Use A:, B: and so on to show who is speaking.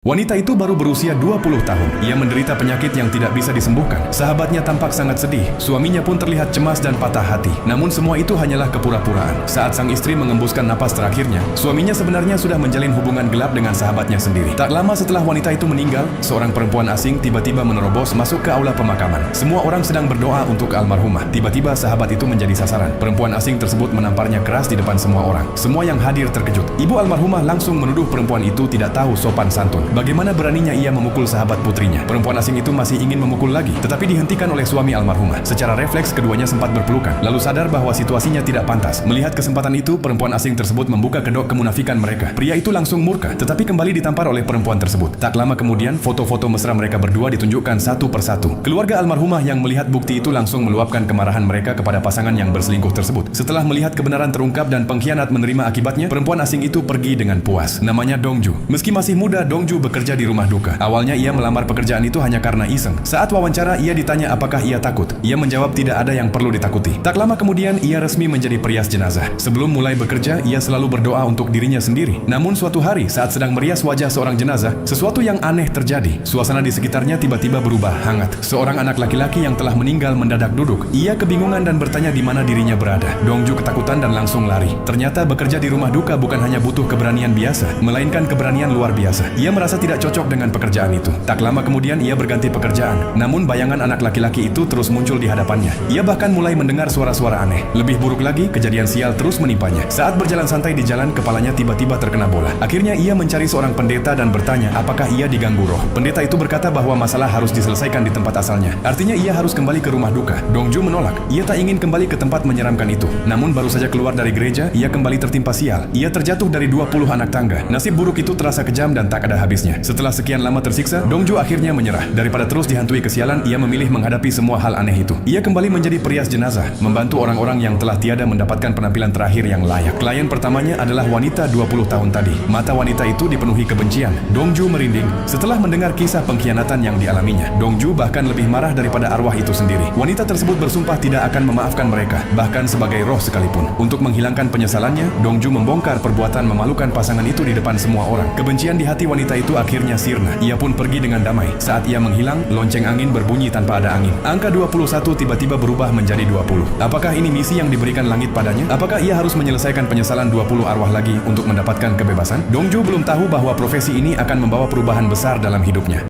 A: Wanita itu baru berusia 20 tahun. Ia menderita penyakit yang tidak bisa disembuhkan. Sahabatnya tampak sangat sedih. Suaminya pun terlihat cemas dan patah hati. Namun semua itu hanyalah kepura-puraan. Saat sang istri mengembuskan napas terakhirnya, suaminya sebenarnya sudah menjalin hubungan gelap dengan sahabatnya sendiri. Tak lama setelah wanita itu meninggal, seorang perempuan asing tiba-tiba menerobos masuk ke aula pemakaman. Semua orang sedang berdoa untuk almarhumah. Tiba-tiba sahabat itu menjadi sasaran. Perempuan asing tersebut menamparnya keras di depan semua orang. Semua yang hadir terkejut. Ibu almarhumah langsung menuduh perempuan itu tidak tahu sopan santun. Bagaimana beraninya ia memukul sahabat putrinya? Perempuan asing itu masih ingin memukul lagi, tetapi dihentikan oleh suami almarhumah. Secara refleks keduanya sempat berpelukan, lalu sadar bahwa situasinya tidak pantas. Melihat kesempatan itu, perempuan asing tersebut membuka kedok kemunafikan mereka. Pria itu langsung murka, tetapi kembali ditampar oleh perempuan tersebut. Tak lama kemudian, foto-foto mesra mereka berdua ditunjukkan satu persatu. Keluarga almarhumah yang melihat bukti itu langsung meluapkan kemarahan mereka kepada pasangan yang berselingkuh tersebut. Setelah melihat kebenaran terungkap dan pengkhianat menerima akibatnya, perempuan asing itu pergi dengan puas. Namanya Dongju. Meski masih muda, Dongju bekerja di rumah duka. Awalnya ia melamar pekerjaan itu hanya karena iseng. Saat wawancara, ia ditanya apakah ia takut. Ia menjawab tidak ada yang perlu ditakuti. Tak lama kemudian, ia resmi menjadi perias jenazah. Sebelum mulai bekerja, ia selalu berdoa untuk dirinya sendiri. Namun suatu hari, saat sedang merias wajah seorang jenazah, sesuatu yang aneh terjadi. Suasana di sekitarnya tiba-tiba berubah hangat. Seorang anak laki-laki yang telah meninggal mendadak duduk. Ia kebingungan dan bertanya di mana dirinya berada. Dongju ketakutan dan langsung lari. Ternyata bekerja di rumah duka bukan hanya butuh keberanian biasa, melainkan keberanian luar biasa. Ia merasa tidak cocok dengan pekerjaan itu. Tak lama kemudian ia berganti pekerjaan. Namun bayangan anak laki-laki itu terus muncul di hadapannya. Ia bahkan mulai mendengar suara-suara aneh. Lebih buruk lagi, kejadian sial terus menimpanya. Saat berjalan santai di jalan, kepalanya tiba-tiba terkena bola. Akhirnya ia mencari seorang pendeta dan bertanya apakah ia diganggu roh. Pendeta itu berkata bahwa masalah harus diselesaikan di tempat asalnya. Artinya ia harus kembali ke rumah duka. Dongju menolak. Ia tak ingin kembali ke tempat menyeramkan itu. Namun baru saja keluar dari gereja, ia kembali tertimpa sial. Ia terjatuh dari 20 anak tangga. Nasib buruk itu terasa kejam dan tak ada habisnya. Setelah sekian lama tersiksa, Dongju akhirnya menyerah. Daripada terus dihantui kesialan, ia memilih menghadapi semua hal aneh itu. Ia kembali menjadi perias jenazah, membantu orang-orang yang telah tiada mendapatkan penampilan terakhir yang layak. Klien pertamanya adalah wanita 20 tahun tadi. Mata wanita itu dipenuhi kebencian. Dongju merinding setelah mendengar kisah pengkhianatan yang dialaminya. Dongju bahkan lebih marah daripada arwah itu sendiri. Wanita tersebut bersumpah tidak akan memaafkan mereka, bahkan sebagai roh sekalipun. Untuk menghilangkan penyesalannya, Dongju membongkar perbuatan memalukan pasangan itu di depan semua orang. Kebencian di hati wanita itu akhirnya sirna. Ia pun pergi dengan damai. Saat ia menghilang, lonceng angin berbunyi tanpa ada angin. Angka 21 tiba-tiba berubah menjadi 20. Apakah ini misi yang diberikan langit padanya? Apakah ia harus menyelesaikan penyesalan 20 arwah lagi untuk mendapatkan kebebasan? Dongju belum tahu bahwa profesi ini akan membawa perubahan besar dalam hidupnya.